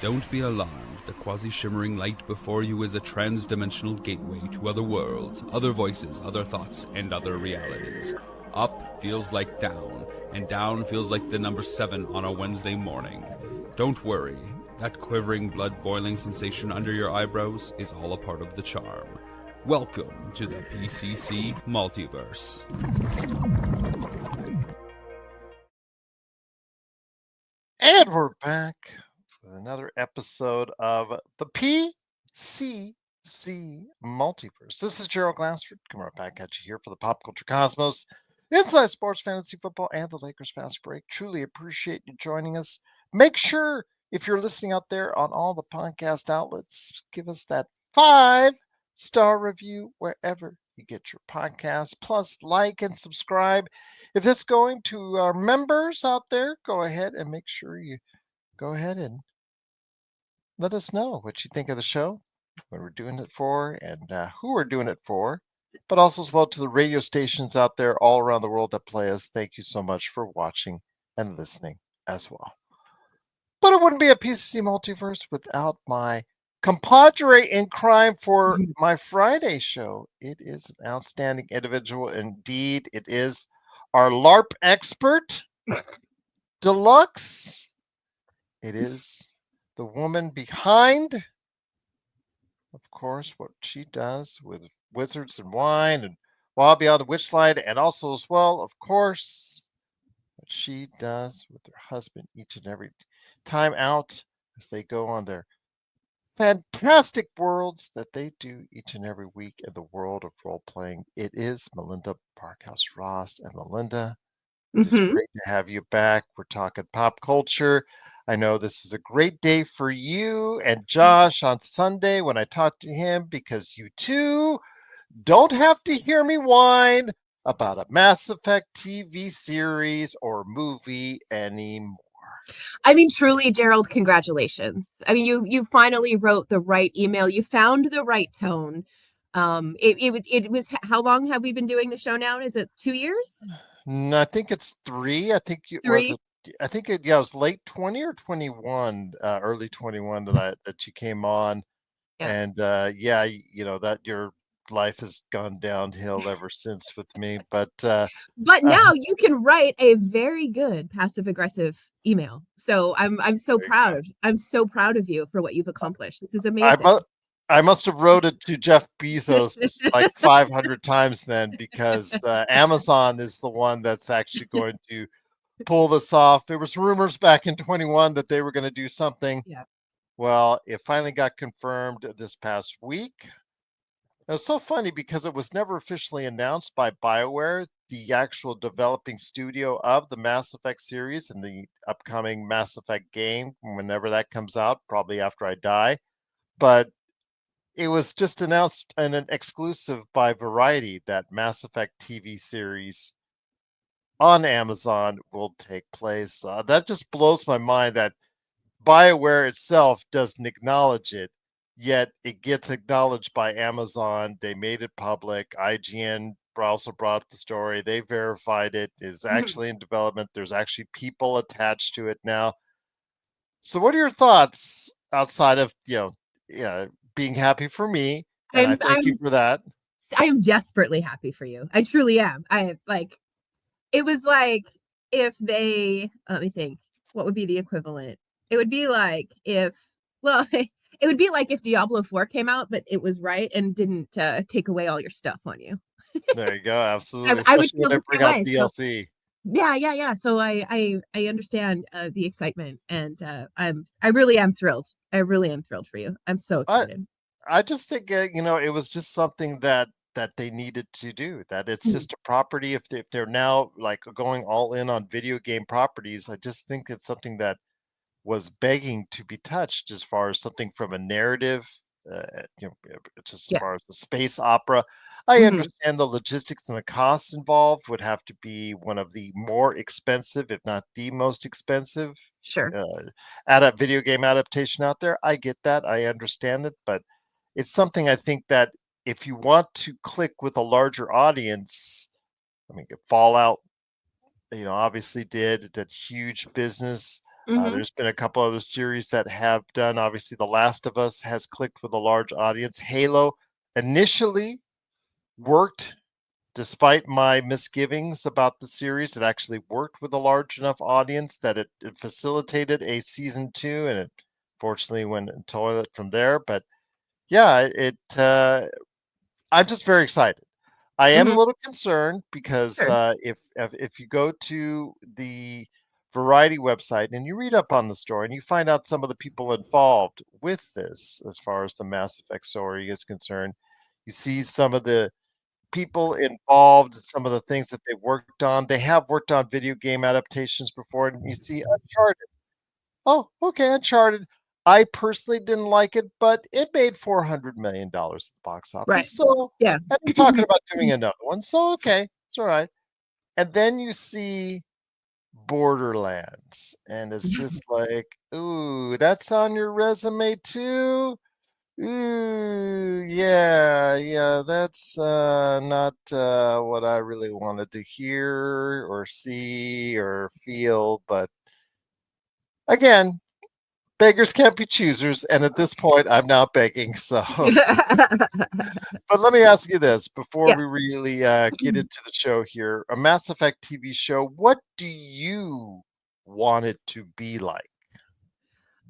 Don't be alarmed. The quasi-shimmering light before you is a trans-dimensional gateway to other worlds, other voices, other thoughts, and other realities. Up feels like down, and down feels like the number 7 on a Wednesday morning. Don't worry. That quivering, blood-boiling sensation under your eyebrows is all a part of the charm. Welcome to the PCC Multiverse. And we're back with another episode of the PCC Multiverse. This is Gerald Glassford coming right back at you here for the Pop Culture Cosmos, inside sports, fantasy football, and the Lakers Fast Break. Truly appreciate you joining us. Make sure, if you're listening out there on all the podcast outlets, give us that 5-star review wherever you get your podcast. Plus, like and subscribe. If it's going to our members out there, go ahead and make sure you go ahead and let us know what you think of the show, what we're doing it for, and who we're doing it for. But also as well to the radio stations out there all around the world that play us. Thank you so much for watching and listening as well. But it wouldn't be a PCC Multiverse without my compadre in crime for my Friday show. It is an outstanding individual indeed. It is our LARP expert, Deluxe. It is the woman behind, of course, what she does with Wizards and Wine and Wild Beyond the Witchlight, and also as well, of course, what she does with her husband each and every time out as they go on their fantastic worlds that they do each and every week in the world of role playing. It is Melinda Parkhouse Ross. And Melinda, it is great to have you back. We're talking pop culture. I know this is a great day for you and Josh on Sunday when I talk to him, because you too don't have to hear me whine about a Mass Effect TV series or movie anymore. I mean, truly, Gerald, congratulations. I mean, you finally wrote the right email. You found the right tone. It was how long have we been doing the show now? Is it 2 years? I think it's 3. I think it 3? was. I think it was late 20 or 21, early 21 that you came on, and that your life has gone downhill ever since with me. But now you can write a very good passive aggressive email. So I'm so proud. I'm so proud of you for what you've accomplished. This is amazing. I must have wrote it to Jeff Bezos like 500 times then, because Amazon is the one that's actually going to pull this off. There was rumors back in 21 that they were going to do something. Yeah. Well, it finally got confirmed this past week. It was so funny because it was never officially announced by BioWare, the actual developing studio of the Mass Effect series and the upcoming Mass Effect game, whenever that comes out, probably after I die. But it was just announced in an exclusive by Variety that Mass Effect TV series on Amazon will take place. That just blows my mind that BioWare itself doesn't acknowledge it, yet it gets acknowledged by Amazon. They made it public. IGN also brought up the story. They verified it is actually in development. There's actually people attached to it now. So what are your thoughts outside of, being happy for me? And I thank you for that. I am desperately happy for you. I truly am. It was like if they, let me think, what would be the equivalent? It would be like if Diablo 4 came out, but it was right and didn't take away all your stuff on you. There you go. Absolutely. I would Especially when they bring out DLC. Yeah. So I understand the excitement, and I really am thrilled. I really am thrilled for you. I'm so excited. I just think it was just something that they needed to do. That it's just a property. If they're now like going all in on video game properties, I just think it's something that was begging to be touched, as far as something from a narrative, just as far as the space opera. I understand the logistics and the costs involved would have to be one of the more expensive, if not the most expensive, video game adaptation out there. I get that. I understand it, but it's something I think that if you want to click with a larger audience, I mean, Fallout, obviously did huge business. There's been a couple other series that have done. Obviously, The Last of Us has clicked with a large audience. Halo initially worked, despite my misgivings about the series. It actually worked with a large enough audience that it facilitated a season 2, and it fortunately went in toilet from there. But yeah, I'm just very excited. I am a little concerned because Sure. if you go to the Variety website and you read up on the story and you find out some of the people involved with this, as far as the Mass Effect story is concerned, you see some of the people involved, some of the things that they've worked on. They have worked on video game adaptations before, and you see Uncharted. Oh, okay, Uncharted. I personally didn't like it, but it made $400 million at the box Right. office. So, Yeah. and they're talking about doing another one. So, okay, it's all right. And then you see Borderlands, and it's just like, ooh, that's on your resume too. Ooh, yeah, that's not what I really wanted to hear or see or feel. But again, beggars can't be choosers, and at this point, I'm now begging. So, but let me ask you this before Yeah. we really get into the show here: a Mass Effect TV show. What do you want it to be like?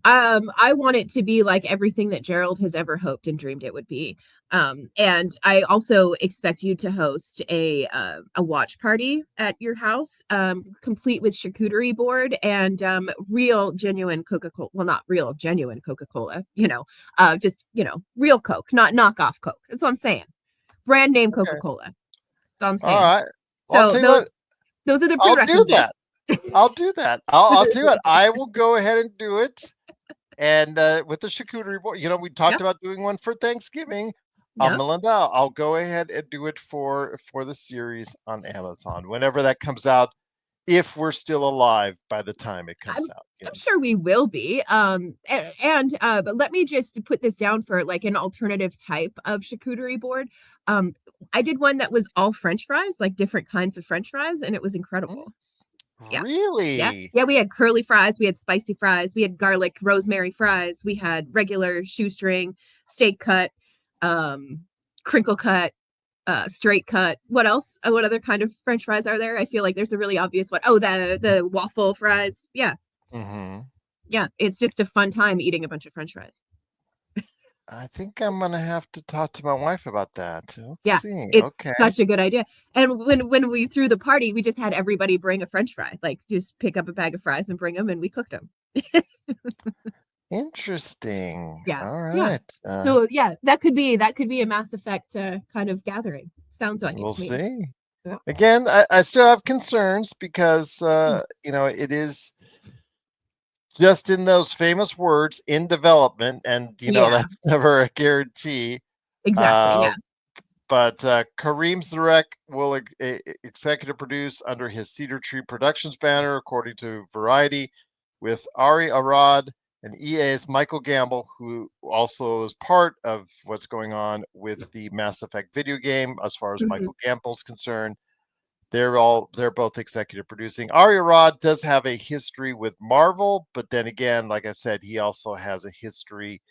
I want it to be like everything that Gerald has ever hoped and dreamed it would be. And I also expect you to host a watch party at your house, complete with charcuterie board and real genuine Coca-Cola. Well, not real genuine Coca-Cola, just real Coke, not knockoff Coke. That's what I'm saying. Brand name Okay, Coca-Cola. That's all I'm all saying. right. Well, I'll So tell you those what. those are the I'll do prerequisites. that. I'll do that. I'll tell you what. I will go ahead and do it. And with the charcuterie board, we talked Yep. about doing one for Thanksgiving. Yep. Melinda, I'll go ahead and do it for the series on Amazon whenever that comes out, if we're still alive by the time it I'm comes out. I'm sure we will be. But let me just put this down for like an alternative type of charcuterie board. Um, I did one that was all French fries, like different kinds of French fries, and it was Mm, incredible. Yeah. Yeah. really? Yeah. We had curly fries, we had spicy fries, we had garlic rosemary fries, we had regular shoestring, steak cut, um, crinkle cut, straight cut. What else? What other kind of French fries are there? I feel like there's a really obvious one. Oh, the waffle fries. Yeah. Hmm. Yeah. It's just a fun time eating a bunch of French fries. I think I'm gonna have to talk to my wife about that. Let's Yeah. see. It's Okay. such a good idea. And when we threw the party, we just had everybody bring a French fry. Like just pick up a bag of fries and bring them, and we cooked them. Interesting. Yeah. All Yeah. right. So yeah, that could be a Mass Effect kind of gathering. Sounds like it We'll to me. see. Yeah. Again, I still have concerns because Mm. it is just in those famous words, in development, and Yeah. that's never a guarantee. Exactly. Uh, Yeah. but Kareem Zarek will executive produce under his Cedar Tree Productions banner, according to Variety, with Ari Arad and EA's Michael Gamble, who also is part of what's going on with the Mass Effect video game, as far as Mhm. Michael Gamble's concerned. They're both executive producing. Ari Arad does have a history with Marvel, but then again, like I said, he also has a history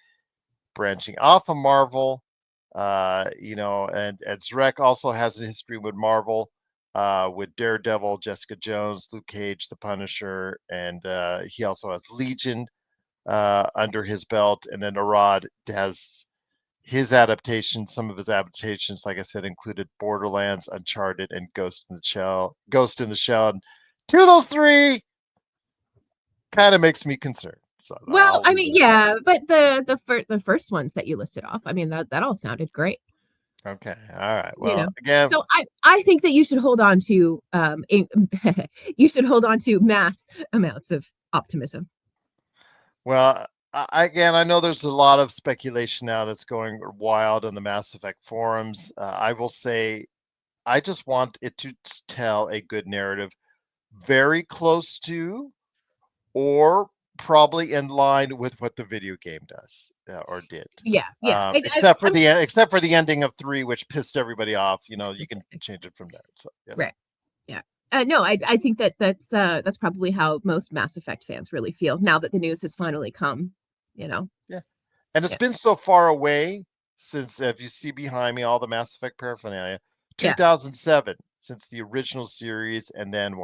branching off of Marvel. And Zrek also has a history with Marvel, with Daredevil, Jessica Jones, Luke Cage, The Punisher, and he also has Legion under his belt. And then Arad has some of his adaptations, like I said, included Borderlands, Uncharted, and Ghost in the Shell. And two of those three kind of makes me concerned. So Well, I'll I leave mean, it at yeah, but the first ones that you listed off, I mean, that all sounded great. that. Okay. All right. You Well, know. again, So I think that you should hold on to you should hold on to mass amounts of optimism. well, again, I know there's a lot of speculation now that's going wild on the Mass Effect forums. I will say, I just want it to tell a good narrative, very close to, or probably in line with what the video game does, or did. Yeah, yeah. Except for the ending of 3, which pissed everybody off. You can change it from there. So yes. Right. Yeah. No, I think that's probably how most Mass Effect fans really feel now that the news has finally come. You know. Yeah. And it's Yeah. been so far away since, if you see behind me, all the Mass Effect paraphernalia, Yeah. 2007 since the original series, and then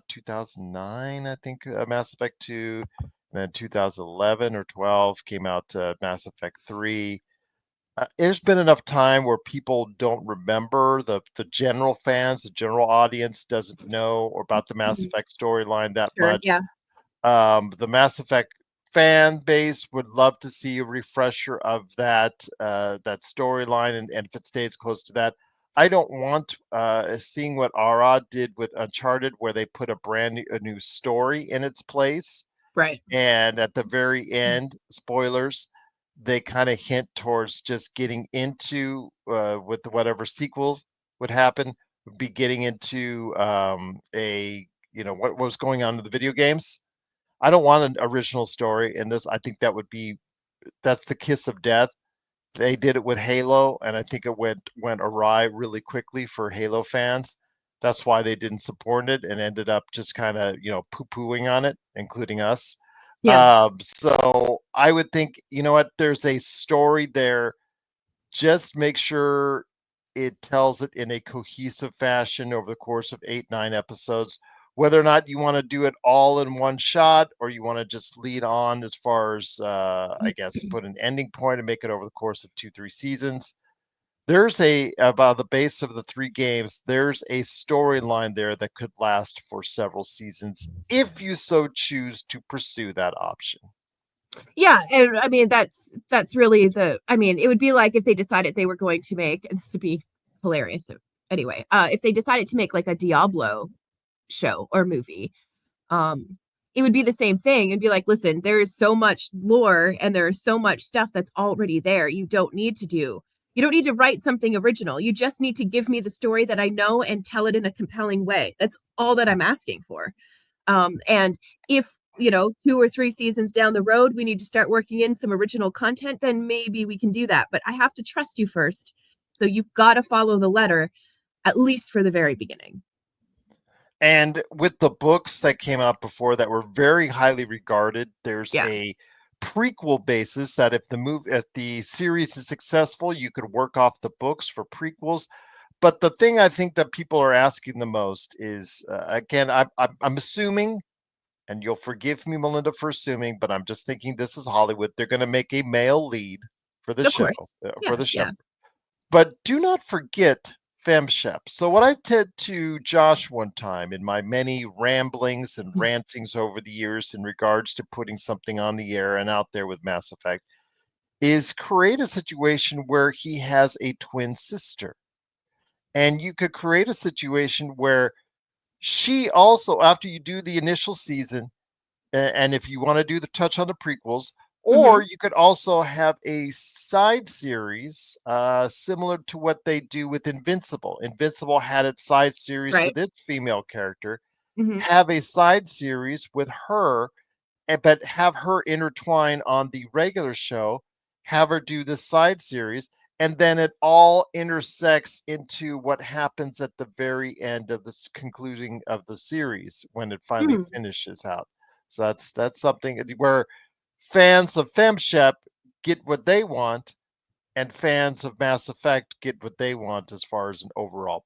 2009, I think, Mass Effect 2, and then 2011 or 12 came out Mass Effect 3. There's been enough time where people don't remember, the general fans, the general audience doesn't know about the Mass Mhm. Effect storyline that Sure. much. Yeah. The Mass Effect fan base would love to see a refresher of that storyline, and if it stays close to that. I don't want seeing what Ara did with Uncharted, where they put a new story in its place, Right. and at the very end, spoilers, they kind of hint towards just getting into with whatever sequels would happen, would be getting into a what was going on in the video games. I don't want an original story in this. I think that's the kiss of death. They did it with Halo, and I think it went awry really quickly for Halo fans. That's why they didn't support it and ended up just kind of poo-pooing on it, including us. Yeah. So I would think, you know what, there's a story there. Just make sure it tells it in a cohesive fashion over the course of 8, 9 episodes. Whether or not you want to do it all in one shot, or you want to just lead on as far as, I guess, put an ending point and make it over the course of 2, 3 seasons. There's about the base of the 3 games, there's a storyline there that could last for several seasons if you so choose to pursue that option. Yeah, and I mean that's really I mean, it would be like if they decided they were going to make, and this would be hilarious. So anyway, if they decided to make like a Diablo show or movie, um, it would be the same thing. It'd be like, listen, there is so much lore and there is so much stuff that's already there. You don't need to write something original. You just need to give me the story that I know and tell it in a compelling way. That's all that I'm asking for. And if, 2 or 3 seasons down the road, we need to start working in some original content, then maybe we can do that. But I have to trust you first. So you've got to follow the letter, at least for the very beginning. And with the books that came out before that were very highly regarded, there's Yeah. a prequel basis that if the series is successful, you could work off the books for prequels. But the thing I think that people are asking the most is, again, I'm assuming, and you'll forgive me, Melinda, for assuming, but I'm just thinking this is Hollywood. They're going to make a male lead for the Of show, course. for Yeah. the show. Yeah. But do not forget FemShep. So what I said to Josh one time in my many ramblings and rantings over the years in regards to putting something on the air and out there with Mass Effect is create a situation where he has a twin sister. And you could create a situation where she also, after you do the initial season, and if you want to do the touch on the prequels, or Mhm. you could also have a side series similar to what they do with Invincible. Invincible had its side series Right. with its female character. Mhm. Have a side series with her, but have her intertwine on the regular show. Have her do the side series, and then it all intersects into what happens at the very end of this concluding of the series when it finally Mhm. finishes out. So that's something where fans of FemShep get what they want, and fans of Mass Effect get what they want as far as an overall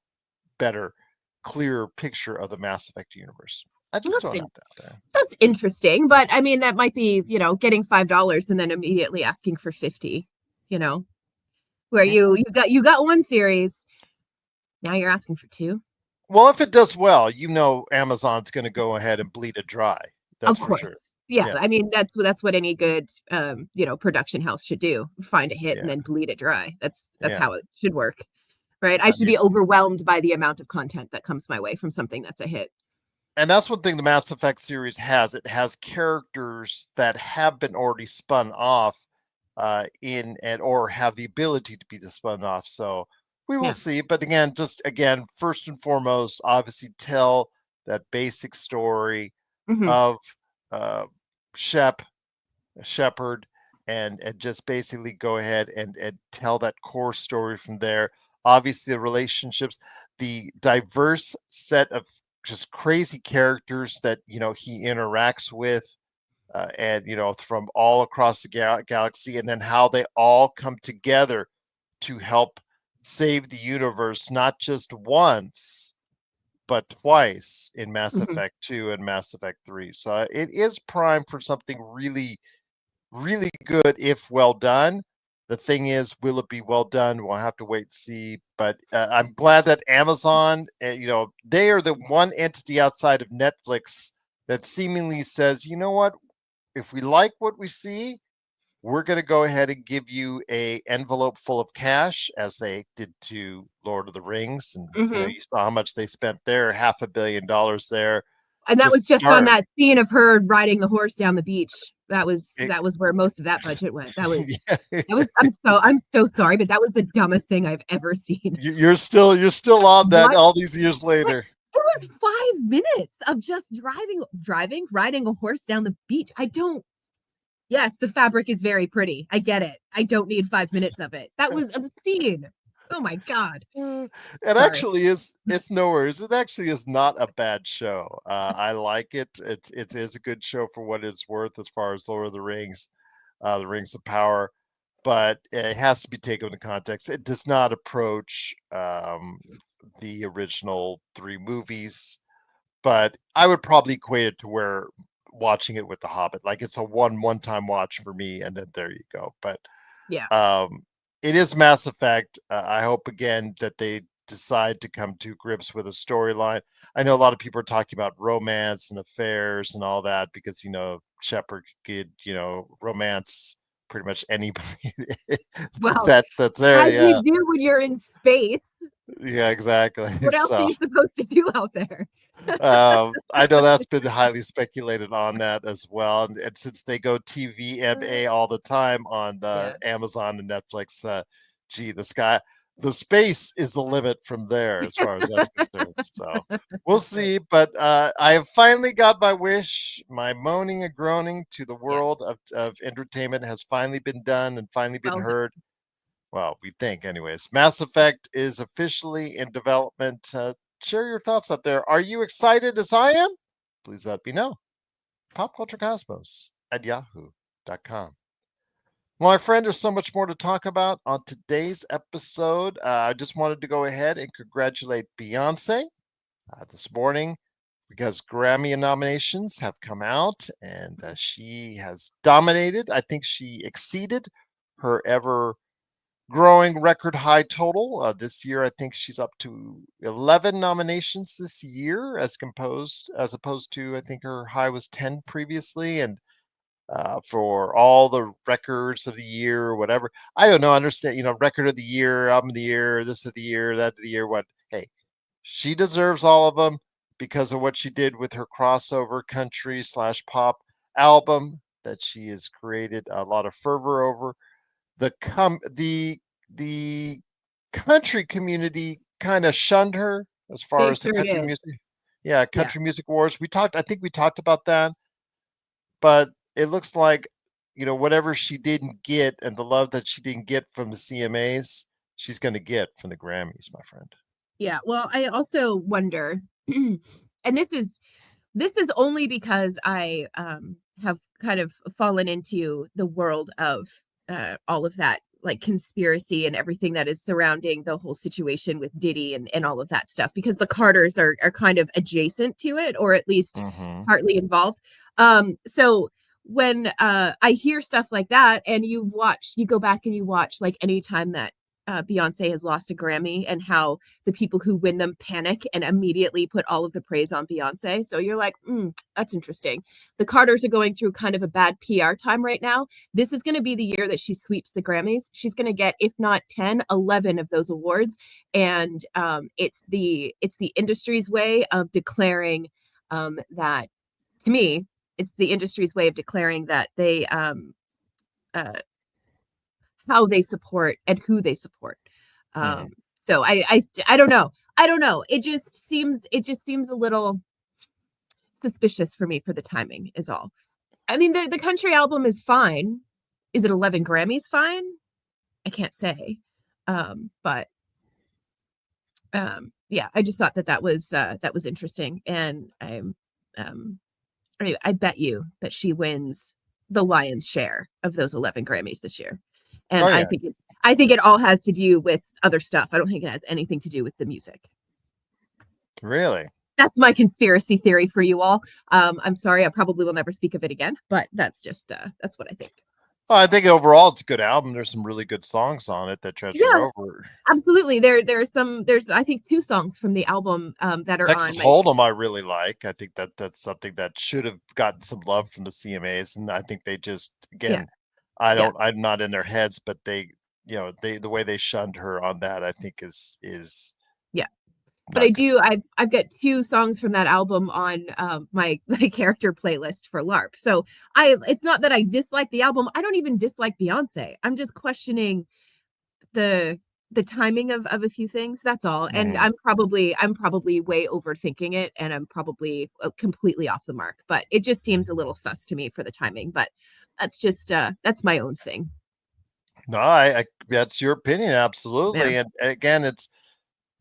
better, clearer picture of the Mass Effect universe. I Well, just throw that out there. that's interesting, but I mean that might be, getting $5 and then immediately asking for 50, you know, where you got one series, now you're asking for two. Well, if it does well, Amazon's going to go ahead and bleed it dry. That's Of for sure. course. Yeah, Yeah, I mean that's what any good production house should do. Find a hit and yeah, then bleed it dry. That's yeah. how it should work. Right? I I should mean, be overwhelmed by the amount of content that comes my way from something that's a hit. and that's one thing the Mass Effect series has. It has characters that have been already spun off in and or have the ability to be spun off. So we will Yeah. see. But again, first and foremost, obviously tell that basic story Mhm. of uh, Shep, Shepherd, and just basically go ahead and tell that core story from there. Obviously, the relationships, the diverse set of just crazy characters that he interacts with, and from all across the galaxy, and then how they all come together to help save the universe, not just once but twice in Mass Mhm. Effect 2 and Mass Effect 3. So it is prime for something really, really good if well done. The thing is, will it be well done? We'll have to wait and see. But I'm glad that Amazon, they are the one entity outside of Netflix that seemingly says, you know what? If we like what we see, we're going to go ahead and give you a envelope full of cash, as they did to Lord of the Rings. And Mhm. you saw how much they spent there, $500 million there And to that was just on start. that scene of her riding the horse down the beach. That was It, that was where most of that budget went. That was yeah, that was I'm so sorry, but that was the dumbest thing I've ever seen. you're still on that What? all these years What? later. It was 5 minutes of just riding a horse down the beach. I don't. Yes, the fabric is very pretty. I get it. I don't need 5 minutes of it. That was obscene. Oh my God. It Sorry. actually is. It's no worries. It actually is not a bad show. I like it. It is a good show for what it's worth as far as Lord of the Rings of Power, but it has to be taken into context. It does not approach the original three movies, but I would probably equate it to where watching it with The Hobbit, like it's a one-time watch for me, and then there you go. But Yeah. it is Mass Effect. I hope again that they decide to come to grips with a storyline. I know a lot of people are talking about romance and affairs and all that because Shepard could romance pretty much anybody Well, that's there. as you Yeah, do when you're in space, yeah, exactly. what else are So you supposed to do out there? I know that's been highly speculated on that as well, and since they go TVMA all the time on the Yeah. Amazon and Netflix, gee, the space is the limit from there as far as that's concerned. So we'll see. But I have finally got my wish. My moaning and groaning to the world Yes. of Yes. entertainment has finally been done and finally been Well done. heard. Well, we think, anyways. Mass Effect is officially in development. Share your thoughts out there. Are you excited as I am? Please let me know. PopCultureCosmos at yahoo.com. Well, my friend, there's so much more to talk about on today's episode. I just wanted to go ahead and congratulate Beyonce this morning because Grammy nominations have come out and she has dominated. I think she exceeded her ever growing record high total. This year, I think she's up to 11 nominations this year, as opposed to I think her high was 10 previously. And for all the records of the year or whatever, I don't know. Understand? Record of the year, album of the year, this of the year, that of the year. What? Hey, she deserves all of them because of what she did with her crossover country/pop album that she has created a lot of fervor over. The country community kind of shunned her as far They as the sure country did. music. Yeah, Yeah. country music awards. I think we talked about that, but it looks like whatever she didn't get and the love that she didn't get from the CMAs, she's going to get from the Grammys, my friend. Yeah. Well, I also wonder, and this is only because I have kind of fallen into the world of all of that like conspiracy and everything that is surrounding the whole situation with Diddy and all of that stuff because the Carters are kind of adjacent to it or at least Mm-hmm. partly involved. So when I hear stuff like that and you go back and you watch like anytime that Beyonce has lost a Grammy and how the people who win them panic and immediately put all of the praise on Beyonce. So you're like, that's interesting. The Carters are going through kind of a bad PR time right now. This is going to be the year that she sweeps the Grammys. She's going to get, if not 10, 11 of those awards. And it's the industry's way of declaring that, to me, it's the industry's way of declaring that they uh, how they support and who they support. Mm-hmm. So I don't know. I don't know. It just seems a little suspicious for me for the timing is all. I mean the country album is fine. Is it 11 Grammys fine? I can't say. But yeah, I just thought that was interesting, and I bet you that she wins the lion's share of those 11 Grammys this year, Oh and yeah, I think it all has to do with other stuff. I don't think it has anything to do with the music. really. That's my conspiracy theory for you all. I'm sorry, I probably will never speak of it again, but that's just that's what I think. Well, I think overall it's a good album. There's some really good songs on it that transfer Yeah, over. absolutely. There's I think 2 songs from the album that are on Texas my Hold'em, I really like. I think that's something that should have gotten some love from the CMAs, and I think they just yeah again, yeah I'm not in their heads, but they, the way they shunned her on that, I think is yeah. But I not good. do. I've got 2 songs from that album on my character playlist for LARP. So it's not that I dislike the album. I don't even dislike Beyonce. I'm just questioning the timing of a few things. That's all. And Mhm. I'm probably way overthinking it, and I'm probably completely off the mark. But it just seems a little sus to me for the timing. But that's just that's my own thing. No, I that's your opinion, Yeah. absolutely. And again, it's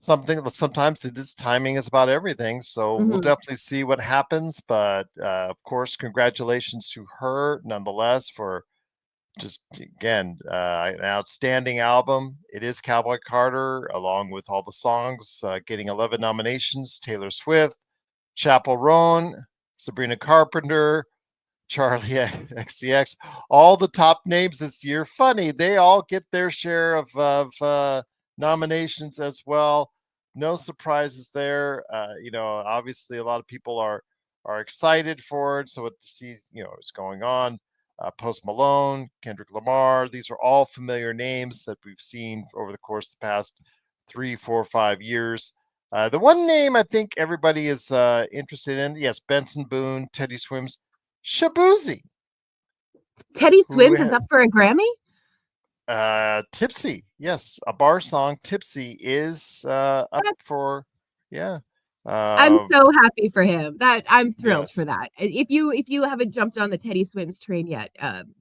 something that sometimes it is timing is about everything. So we'll Hmm. definitely see what happens. But of course, congratulations to her nonetheless for just again an outstanding album. It is Cowboy Carter, along with all the songs, getting 11 nominations. Taylor Swift, Chappell Roan, Sabrina Carpenter, Charlie XCX, all the top names this year. Funny, they all get their share of nominations as well. No surprises there. Obviously, a lot of people are excited for it. So to see, what's going on. Post Malone, Kendrick Lamar. These are all familiar names that we've seen over the course of the past 3, 4, 5 years. The one name I think everybody is interested in, yes, Benson Boone, Teddy Swims, Shabuzi, Teddy who Swims is up for a Grammy. Tipsy, yes, a bar song. Tipsy is up That's for, yeah, I'm uh, so happy for him. That I'm thrilled for yes. that. If you haven't jumped on the Teddy Swims train yet,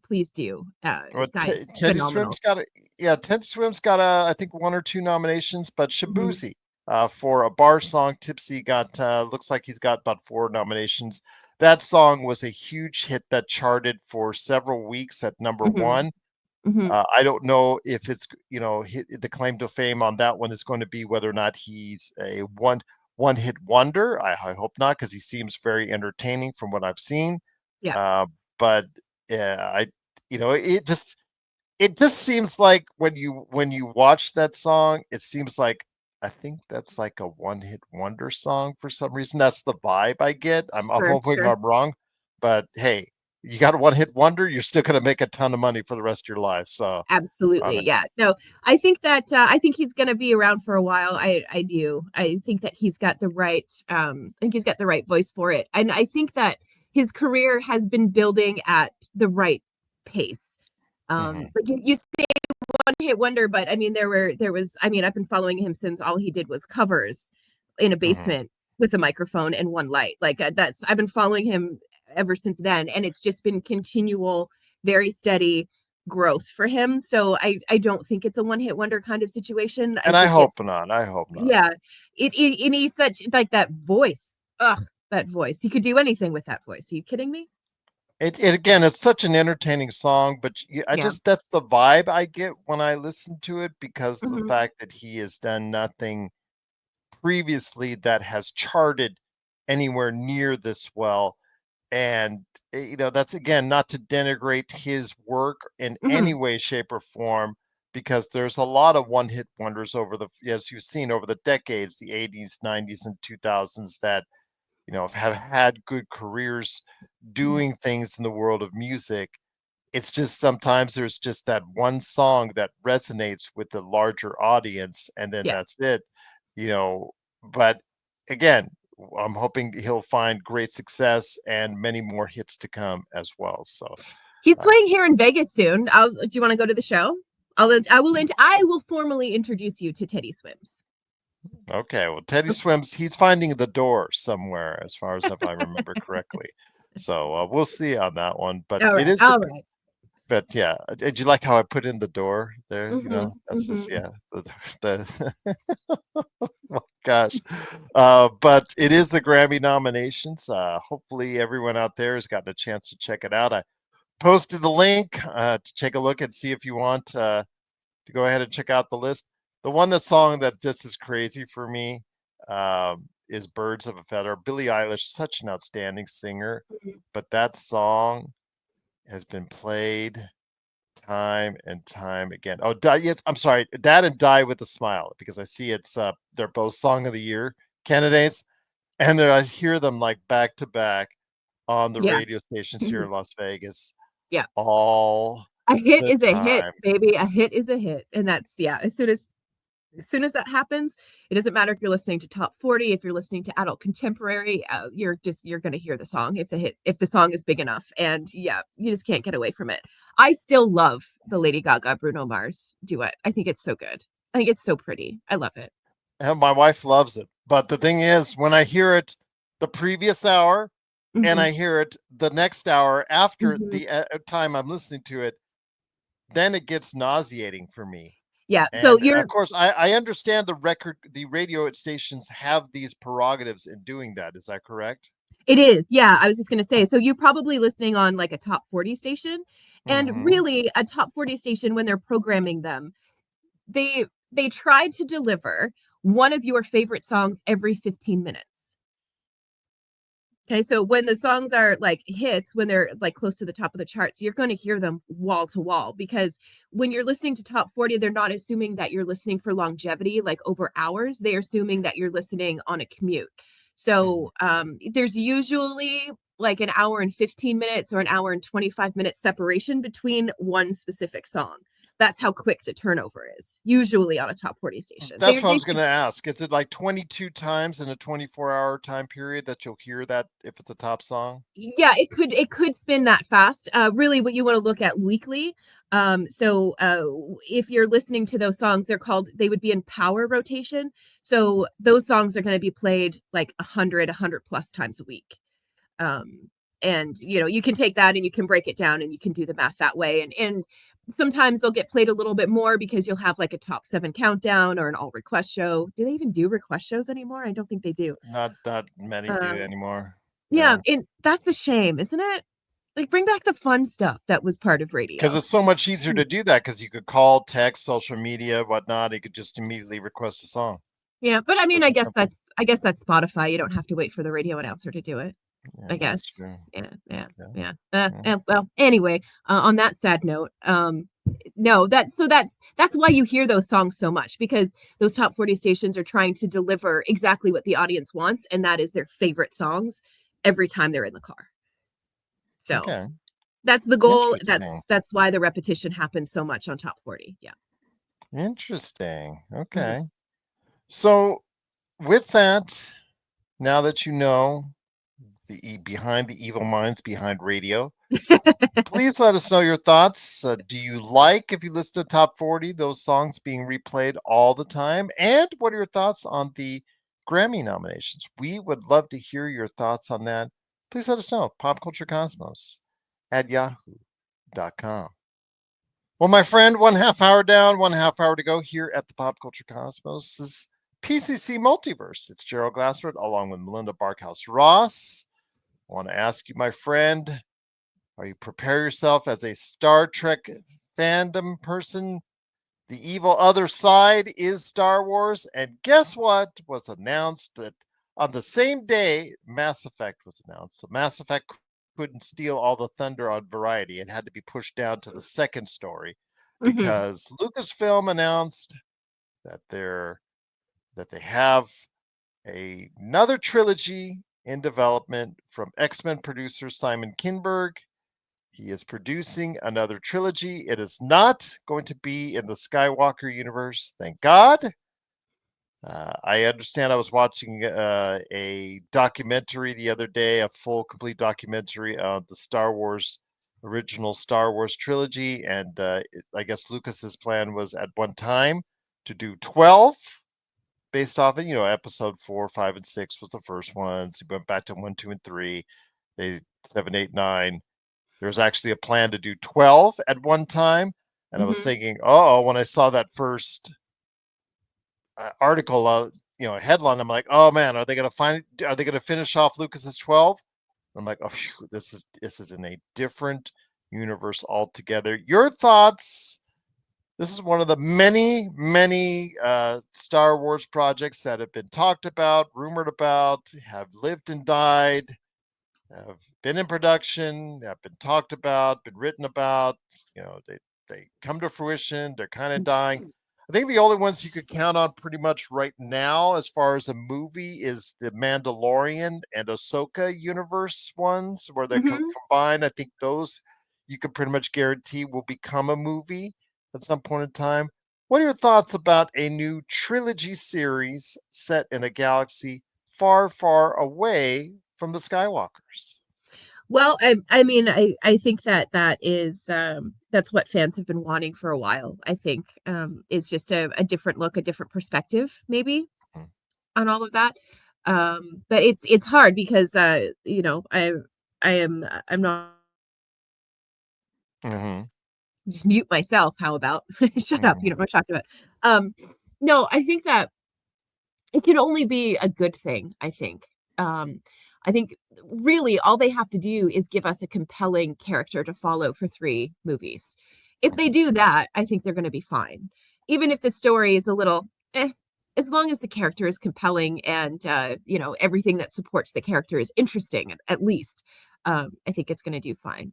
please do. Well, The guy's Teddy phenomenal. Swim's got Teddy Swim's got I think 1 or 2 nominations, but Mhm. Shabuzi, for a bar song, Tipsy got looks like he's got about 4 nominations. That song was a huge hit that charted for several weeks at number Mhm. one. Mhm. I don't know if it's the claim to fame on that one is going to be whether or not he's a one hit wonder. I hope not, because he seems very entertaining from what I've seen. Yeah. Uh, but I it just seems like when you watch that song, it seems like I think that's like a one hit wonder song for some reason. That's the vibe I get. I'm Sure, hoping sure. I'm wrong, but hey, you got a one hit wonder, you're still gonna make a ton of money for the rest of your life. So I Absolutely. mean, Yeah. No, I think he's going to be around for a while. I do. I think that he's got the right I think he's got the right voice for it. And I think that his career has been building at the right pace. mhm, Like you say one hit wonder, but I mean there was I mean I've been following him since all he did was covers in a mhm. basement with a microphone and one light. Like that's I've been following him ever since then, and it's just been continual, very steady growth for him. So I don't think it's a one hit wonder kind of situation. I And I think it's hope not. I hope not. yeah. It and he's such like that voice. Ugh, that voice. He could do anything with that voice. Are you kidding me? It again, it's such an entertaining song, but I Yeah. just that's the vibe I get when I listen to it because of the Hmm. fact that he has done nothing previously that has charted anywhere near this well. And that's again not to denigrate his work in any Hmm. way, shape, or form, because there's a lot of one-hit wonders as you've seen over the decades, the 80s, 90s, and 2000s that have had good careers doing things in the world of music. It's just sometimes there's just that one song that resonates with the larger audience, and then Yeah. that's it, you know. But again, I'm hoping he'll find great success and many more hits to come as well. So, He's uh, playing here in Vegas soon. Do you want to go to the show? I will formally introduce you to Teddy Swims. okay, well, Teddy Swims, he's finding the door somewhere, as far as if I remember correctly. So we'll see on that one. But All it right. is All right. But yeah, did you like how I put in the door there? Mm-hmm. That's just Mm-hmm. yeah, the gosh. But it is the Grammy nominations. Hopefully everyone out there has gotten a chance to check it out. I posted the link to take a look and see if you want to go ahead and check out the list. The song that just is crazy for me is Birds of a Feather. Billie Eilish, such an outstanding singer, but that song has been played time and time again. Oh, yes, I'm sorry. That and Die with a Smile, because I see they're both Song of the Year candidates, and I hear them like back to back on the radio stations here in Las Vegas. Yeah. All a hit the is a hit, time. baby. A hit is a hit. And that's, as soon as that happens, it doesn't matter if you're listening to top 40, if you're listening to adult contemporary, you're going to hear the song if the song is big enough. And yeah, you just can't get away from it. I still love the Lady Gaga Bruno Mars duet. I think it's so good. I think it's so pretty. I love it. And my wife loves it. But the thing is, when I hear it the previous hour and I hear it the next hour after the time I'm listening to it, then it gets nauseating for me. Yeah. And So of course, I understand the radio stations have these prerogatives in doing that. Is that correct? It is. Yeah. I was just going to say, so you're probably listening on like a top 40 station, and really a top 40 station, when they're programming them, they try to deliver one of your favorite songs every 15 minutes. Okay, so when the songs are like hits, when they're like close to the top of the charts, you're going to hear them wall to wall, because when you're listening to top 40, they're not assuming that you're listening for longevity, like over hours. They're assuming that you're listening on a commute. So there's usually like an hour and 15 minutes or an hour and 25 minutes separation between one specific song. That's how quick the turnover is, usually on a top 40 station. That's what I was going to ask. Is it like 22 times in a 24-hour time period that you'll hear that if it's a top song? Yeah, it could spin that fast. Really, what you want to look at weekly. So if you're listening to those songs, they would be in power rotation. So those songs are going to be played like 100 plus times a week. And you can take that and you can break it down and you can do the math that way. And sometimes they'll get played a little bit more because you'll have like a top 7 countdown or an all request show. Do they even do request shows anymore? I don't think they do. Not many do anymore. Yeah, and that's a shame, isn't it? Like, bring back the fun stuff that was part of radio. Because it's so much easier to do that, because you could call, text, social media, whatnot. You could just immediately request a song. Yeah, but I mean, I guess that's Spotify. You don't have to wait for the radio announcer to do it. Yeah, I guess. Yeah. Well, anyway, on that sad note, no, that's why you hear those songs so much, because those top 40 stations are trying to deliver exactly what the audience wants, and that is their favorite songs every time they're in the car. So that's the goal. That's why the repetition happens so much on top 40. Yeah. Interesting. Okay. So with that, now that you know behind the evil minds behind radio, please let us know your thoughts. Do you like, if you listen to top 40, those songs being replayed all the time? And what are your thoughts on the Grammy nominations? We would love to hear your thoughts on that. Please let us know. popculturecosmos@yahoo.com. Well, my friend, 1/2 hour down, 1/2 hour to go here at the Pop Culture Cosmos' PCC Multiverse. It's Gerald Glassford along with Melinda Barkhouse Ross. I want to ask you, my friend, are you prepare yourself as a Star Trek fandom person? The evil other side is Star Wars. And guess what was announced? That on the same day Mass Effect was announced. So Mass Effect couldn't steal all the thunder on Variety. It had to be pushed down to the second story, because Lucasfilm announced that they have another trilogy in development from X-Men producer Simon Kinberg. He is producing another trilogy. It is not going to be in the Skywalker universe, thank God. I understand. I was watching a documentary the other day, a full, complete documentary of the original Star Wars trilogy, and I guess Lucas's plan was at one time to do 12 based off of, episode 4, 5, and 6 was the first ones. He went back to 1, 2, and 3. 7, 8, 9. There was actually a plan to do 12 at one time, and I was thinking, when I saw that first article headline. I'm like, oh man, are they going to finish off Lucas's 12? I'm like, oh, phew, this is in a different universe altogether. Your thoughts? This is one of the many, many Star Wars projects that have been talked about, rumored about, have lived and died, have been in production, have been talked about, been written about. They come to fruition. They're kind of dying. I think the only ones you could count on pretty much right now, as far as a movie, is the Mandalorian and Ahsoka universe ones, where they're combined. I think those you could pretty much guarantee will become a movie at some point in time. What are your thoughts about a new trilogy series set in a galaxy far, far away from the Skywalkers? Well, I think that is that's what fans have been wanting for a while. I think is just a different look, a different perspective, maybe on all of that. But it's hard because I'm not just mute myself. How about shut up? You know what I'm talking about. No, I think that it can only be a good thing. I think really all they have to do is give us a compelling character to follow for 3 movies. If they do that, I think they're going to be fine. Even if the story is a little as long as the character is compelling and everything that supports the character is interesting at least, I think it's going to do fine.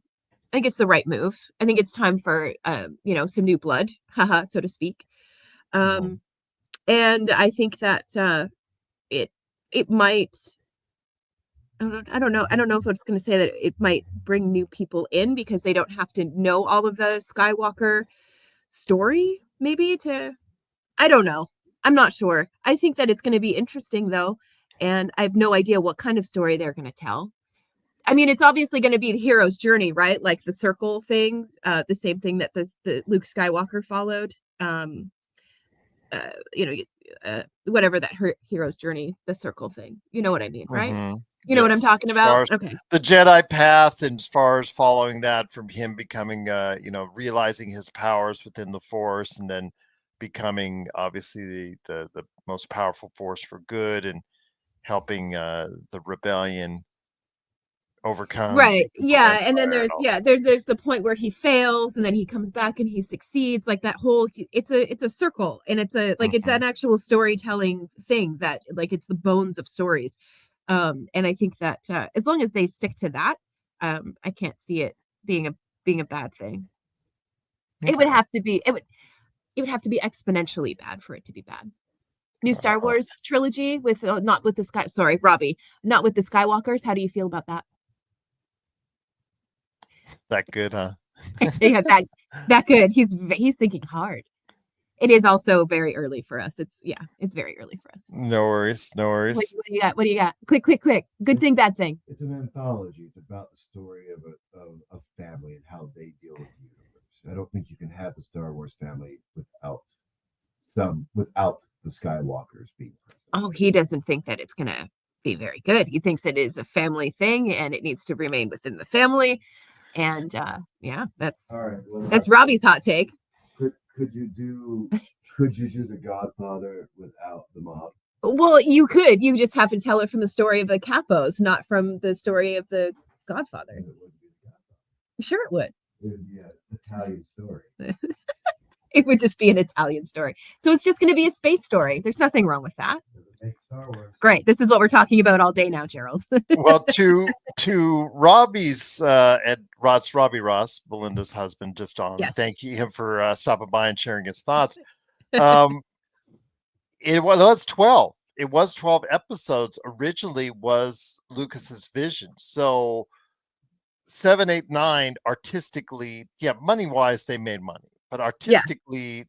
I think it's the right move. I think it's time for some new blood, haha, so to speak. And I think that it might. I don't know. I don't know if it's going to say that it might bring new people in because they don't have to know all of the Skywalker story. Maybe I don't know. I'm not sure. I think that it's going to be interesting though, and I have no idea what kind of story they're going to tell. I mean, it's obviously going to be the hero's journey, right? Like the circle thing, the same thing that the Luke Skywalker followed. Whatever that hero's journey, the circle thing. You know what I mean, right? You know what I'm talking about? Okay. The Jedi path, and as far as following that from him becoming, realizing his powers within the Force, and then becoming obviously the most powerful force for good, and helping the rebellion overcome. Right. Yeah. And then there's the point where he fails and then he comes back and he succeeds. Like that whole it's a circle, and it's it's an actual storytelling thing that it's the bones of stories. And I think that as long as they stick to that, I can't see it being a bad thing. Okay. It would have to be exponentially bad for it to be bad. New Star Wars trilogy with not with the Robbie, not with the Skywalkers. How do you feel about that? That good, huh? Yeah, that good. He's thinking hard. It is also very early for us. It's very early for us. No worries. What do you got? Quick. Good thing, bad thing. It's an anthology. It's about the story of a family and how they deal with the universe. I don't think you can have the Star Wars family without the Skywalkers being present. Oh, he doesn't think that it's gonna be very good. He thinks it is a family thing and it needs to remain within the family. And that's all right. That's Robbie's hot take. Could you do The Godfather without the mob? Well, you could. You just have to tell it from the story of the Capos, not from the story of the Godfather. It wouldn't be the Godfather. Sure, it would. It would be an Italian story. It would just be an Italian story. So it's just going to be a space story. There's nothing wrong with that. Star Wars. Great. This is what we're talking about all day now, Gerald. Well, to Robbie's and Robbie Ross, Belinda's husband, just on. Yes. Thank you him for stopping by and sharing his thoughts. It was 12. It was 12 episodes. Originally was Lucas's vision. So 7, 8, 9 artistically, money wise they made money, but artistically,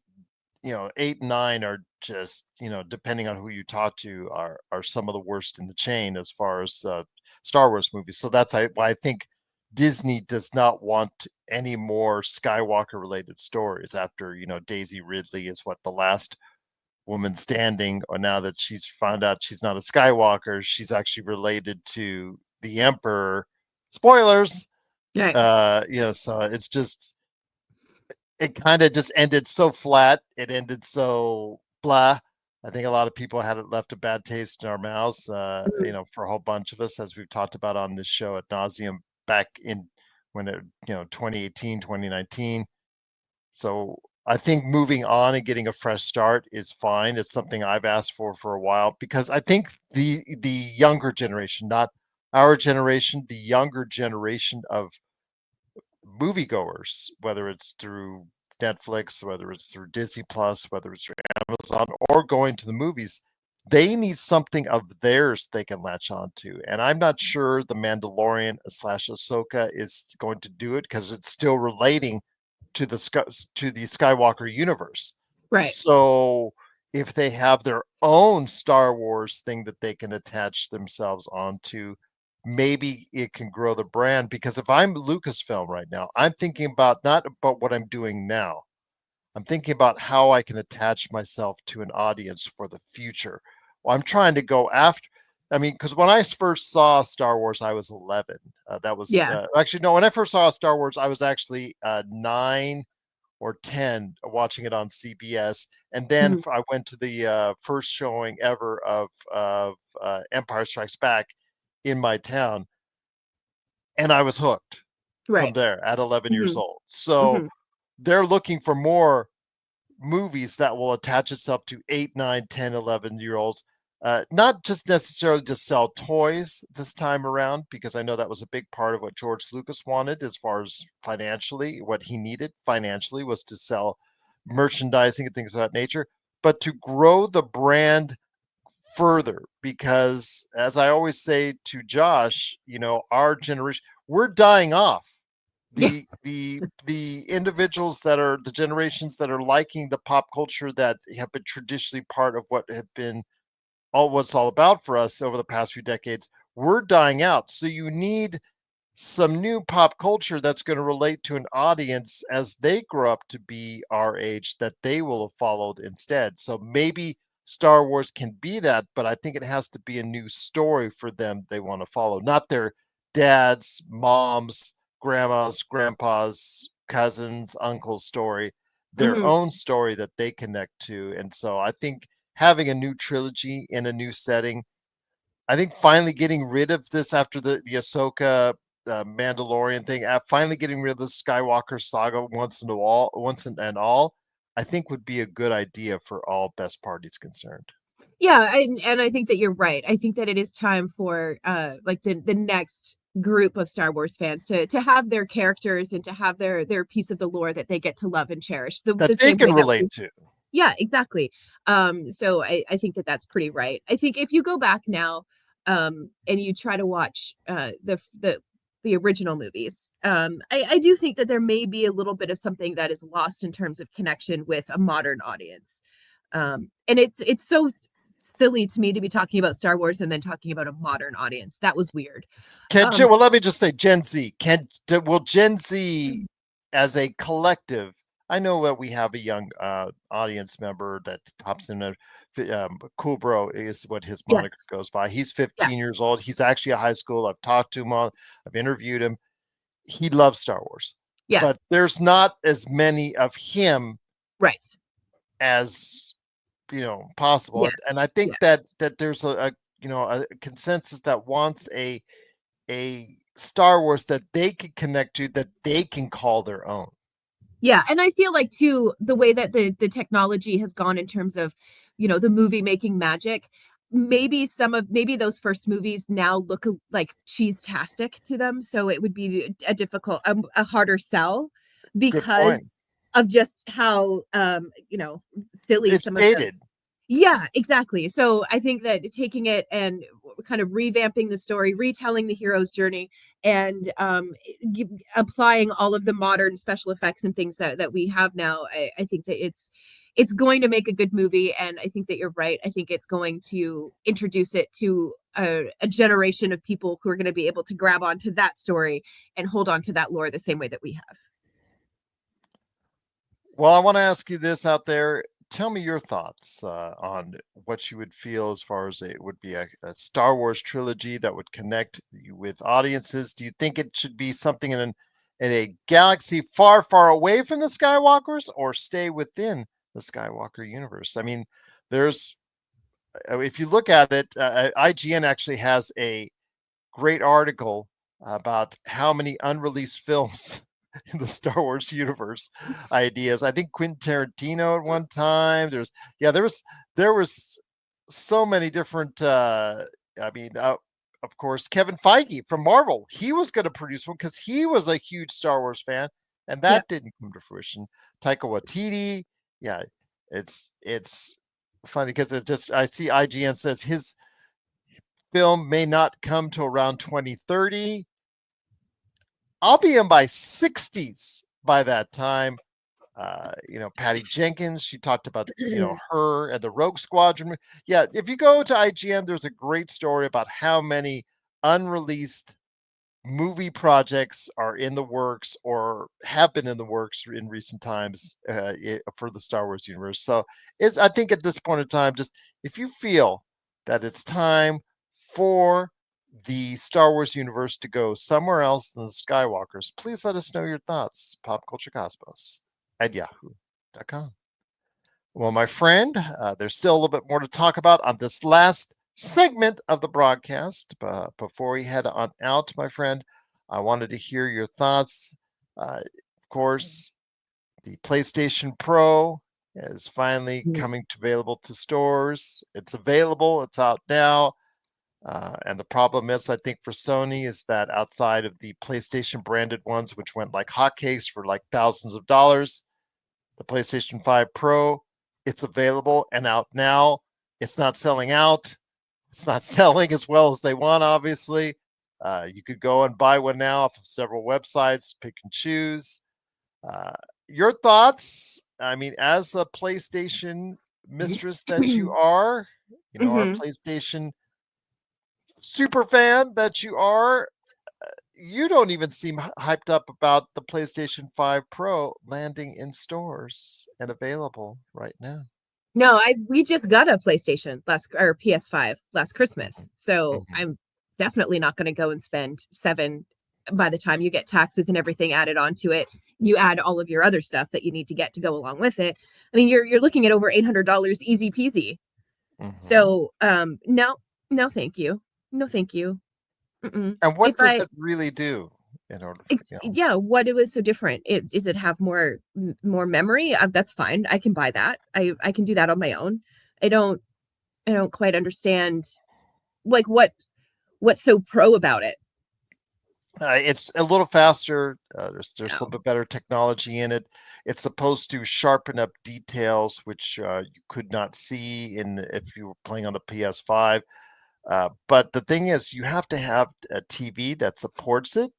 8 and 9 are just, depending on who you talk to, are some of the worst in the chain as far as Star Wars movies. So that's why I think Disney does not want any more Skywalker related stories after, Daisy Ridley is the last woman standing, or now that she's found out she's not a Skywalker, she's actually related to the Emperor. Spoilers. Right. So it's just, it kind of just ended so flat. It ended so blah I think a lot of people had it left a bad taste in our mouths, for a whole bunch of us, as we've talked about on this show ad nauseum back in when it, 2018, 2019. So I think moving on and getting a fresh start is fine. It's something I've asked for a while because I think the younger generation, not our generation, the younger generation of moviegoers, whether it's through Netflix, whether it's through Disney Plus, whether it's through Amazon, or going to the movies, they need something of theirs they can latch on to. And I'm not sure the Mandalorian slash Ahsoka is going to do it because it's still relating to to the Skywalker universe. Right. So if they have their own Star Wars thing that they can attach themselves onto, maybe it can grow the brand. Because if I'm Lucasfilm right now, I'm thinking about not about what I'm doing now. I'm thinking about how I can attach myself to an audience for the future. Well, I'm trying to go after. I mean, because when I first saw Star Wars, I was 11. That was Yeah. actually no. When I first saw Star Wars, I was actually 9 or 10, watching it on CBS, and then Mhm. I went to the first showing ever of Empire Strikes Back in my town, and I was hooked from Right. there at 11 years Mhm. old. So Mhm. they're looking for more movies that will attach itself to 8, 9, 10, 11 year olds. Not just necessarily to sell toys this time around, because I know that was a big part of what George Lucas wanted as far as financially, what he needed financially was to sell merchandising and things of that nature, but to grow the brand further. Because as I always say to Josh, our generation, we're dying off. The Yes. the the individuals that are the generations that are liking the pop culture that have been traditionally part of what have been what's all about for us over the past few decades, we're dying out. So you need some new pop culture that's going to relate to an audience as they grow up to be our age that they will have followed instead. So maybe Star Wars can be that, but I think it has to be a new story for them they want to follow, not their dads, moms, grandmas, grandpas, cousins, uncles story, their Mhm. own story that they connect to. And so I think having a new trilogy in a new setting, I think finally getting rid of this after the Ahsoka Mandalorian thing, finally getting rid of the Skywalker saga once and all, I think would be a good idea for all best parties concerned. Yeah, and I think that you're right. I think that it is time for like the next group of Star Wars fans to have their characters and to have their piece of the lore that they get to love and cherish the That they same way can that we. relate to. Yeah, exactly. So I think that that's pretty right. I think if you go back now, and you try to watch the original movies, I do think that there may be a little bit of something that is lost in terms of connection with a modern audience. And it's so silly to me to be talking about Star Wars and then talking about a modern audience. That was weird. Um, Well, let me just say Gen Z. Will Gen Z as a collective, I know that we have a young audience member that pops in. Cool Bro is what his moniker yes. goes by. He's Yeah. 15 years old. He's actually a high school. I've talked to him. I've interviewed him. He loves Star Wars, Yeah. but there's not as many of him Right. as possible. Yeah. And I Yeah. think that there's a consensus that wants a Star Wars that they can connect to, that they can call their own. Yeah, and I feel like too the way that the technology has gone in terms of, the movie making magic, maybe those first movies now look like cheese-tastic to them, so it would be a harder sell Good because point. of just how silly It's some of dated. those. Yeah, exactly. So I think that taking it and kind of revamping the story, retelling the hero's journey, and applying all of the modern special effects and things that we have now, I think that it's going to make a good movie. And I think that you're right. I think it's going to introduce it to a generation of people who are going to be able to grab onto that story and hold on to that lore the same way that we have. Well, I want to ask you this out there. Tell me your thoughts on what you would feel as far as it would be a Star Wars trilogy that would connect you with audiences. Do you think it should be something in a galaxy far, far away from the Skywalkers, or stay within the Skywalker universe? I mean, there's if you look at it, IGN actually has a great article about how many unreleased films in the Star Wars universe ideas. I think Quentin Tarantino at one time. There was so many different. Of course, Kevin Feige from Marvel. He was going to produce one because he was a huge Star Wars fan, and Yeah. that didn't come to fruition. Taika Waititi. Yeah, it's funny because I see IGN says his film may not come till around 2030. I'll be in my 60s by that time. Patty Jenkins, she talked about, her and the Rogue Squadron. Yeah, if you go to IGN, there's a great story about how many unreleased movie projects are in the works or have been in the works in recent times for the Star Wars universe. So I think at this point in time, just if you feel that it's time for the Star Wars universe to go somewhere else than the Skywalkers, please let us know your thoughts. Popculturecosmos at yahoo.com. Well, my friend, there's still a little bit more to talk about on this last segment of the broadcast. But before we head on out, my friend, I wanted to hear your thoughts. Of course, the PlayStation Pro is finally coming available to stores. It's available. It's out now. And the problem is, I think for Sony is that outside of the PlayStation branded ones, which went like hotcakes for like thousands of dollars, the PlayStation 5 Pro, it's available and out now. It's not selling out. It's not selling as well as they want, obviously. You could go and buy one now off of several websites, pick and choose. Your thoughts? I mean, as a PlayStation mistress that you are, our PlayStation super fan that you are, you don't even seem hyped up about the PlayStation 5 Pro landing in stores and available right now. No, we just got a PlayStation or PS5 last Christmas. So I'm definitely not going to go and spend $7 by the time you get taxes and everything added onto it. You add all of your other stuff that you need to get to go along with it. I mean, you're looking at over $800 easy peasy. So no, thank you. No, thank you. And what does it really do in order? Yeah, what it was so different? Is it have more memory? That's fine. I can buy that. I can do that on my own. I don't quite understand like what's so pro about it. It's a little faster. There's a little bit better technology in it. It's supposed to sharpen up details which you could not see if you were playing on the PS5. But the thing is, you have to have a TV that supports it.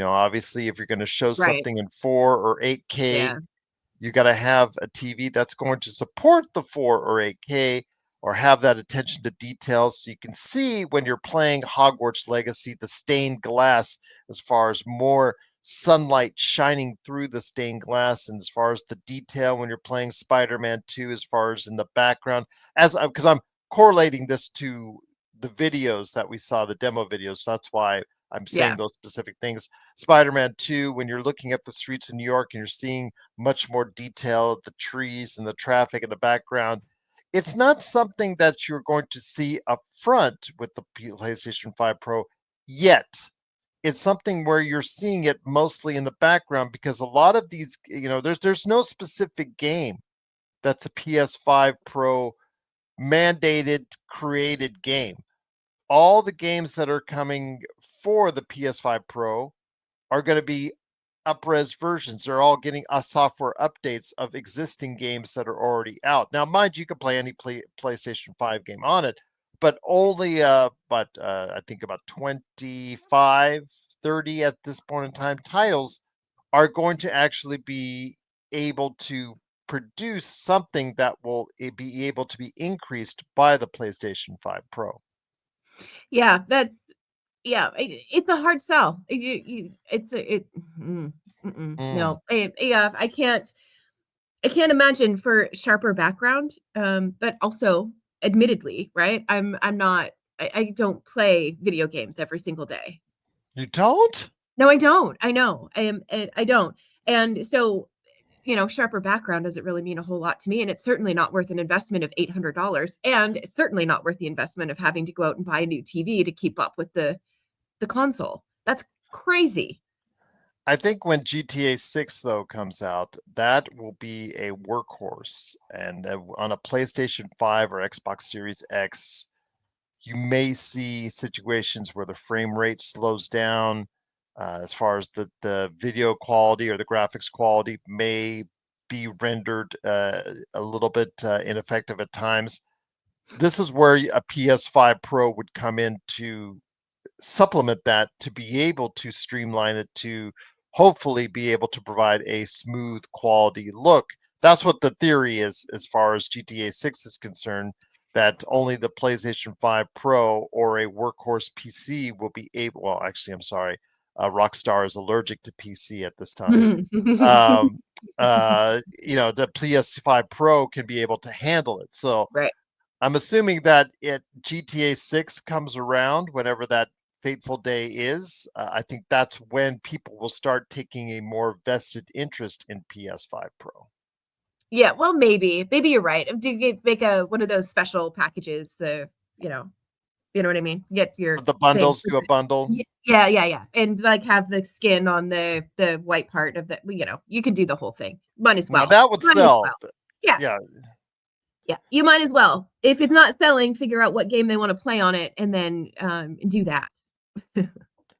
Obviously, if you're going to show something in 4 or 8K, you got to have a TV that's going to support the 4 or 8K or have that attention to detail so you can see when you're playing Hogwarts Legacy, the stained glass, as far as more sunlight shining through the stained glass, and as far as the detail when you're playing Spider-Man 2, as far as in the background, because I'm correlating this to the videos that we saw, the demo videos. So that's why I'm saying those specific things. Spider-Man 2, when you're looking at the streets of New York and you're seeing much more detail of the trees and the traffic in the background, it's not something that you're going to see up front with the PlayStation 5 Pro yet. It's something where you're seeing it mostly in the background because a lot of these, there's no specific game that's a PS5 Pro mandated created game. All the games that are coming for the PS5 Pro are going to be up-res versions. They're all getting software updates of existing games that are already out. Now, mind you can play any PlayStation 5 game on it, but only I think about 25, 30 at this point in time titles are going to actually be able to produce something that will be able to be increased by the PlayStation 5 Pro. Yeah, it's a hard sell. No, I can't imagine for sharper background. But also, admittedly, right? I don't play video games every single day. You don't? No, I don't. I know. I don't. And so sharper background doesn't really mean a whole lot to me. And it's certainly not worth an investment of $800. And it's certainly not worth the investment of having to go out and buy a new TV to keep up with the console. That's crazy. I think when GTA 6 though comes out, that will be a workhorse, and on a PlayStation 5 or Xbox Series X, you may see situations where the frame rate slows down, as far as the video quality or the graphics quality may be rendered a little bit ineffective at times. This is where a PS5 Pro would come in to supplement that, to be able to streamline it, to hopefully be able to provide a smooth quality look. That's what the theory is as far as GTA 6 is concerned, that only the PlayStation 5 Pro or a workhorse PC will be able, well, actually, I'm sorry, Rockstar is allergic to PC at this time. The PS5 Pro can be able to handle it. So Right. I'm assuming that GTA 6 comes around, whenever that fateful day is. I think that's when people will start taking a more vested interest in PS5 Pro. Yeah, well, maybe you're right. Do you make one of those special packages? You know what I mean? Get your The bundles, do a bundle. Yeah, and like have the skin on the white part of the. You can do the whole thing. Might as well. Now that would sell. Yeah. Yeah, you might as well. If it's not selling, figure out what game they want to play on it, and then do that.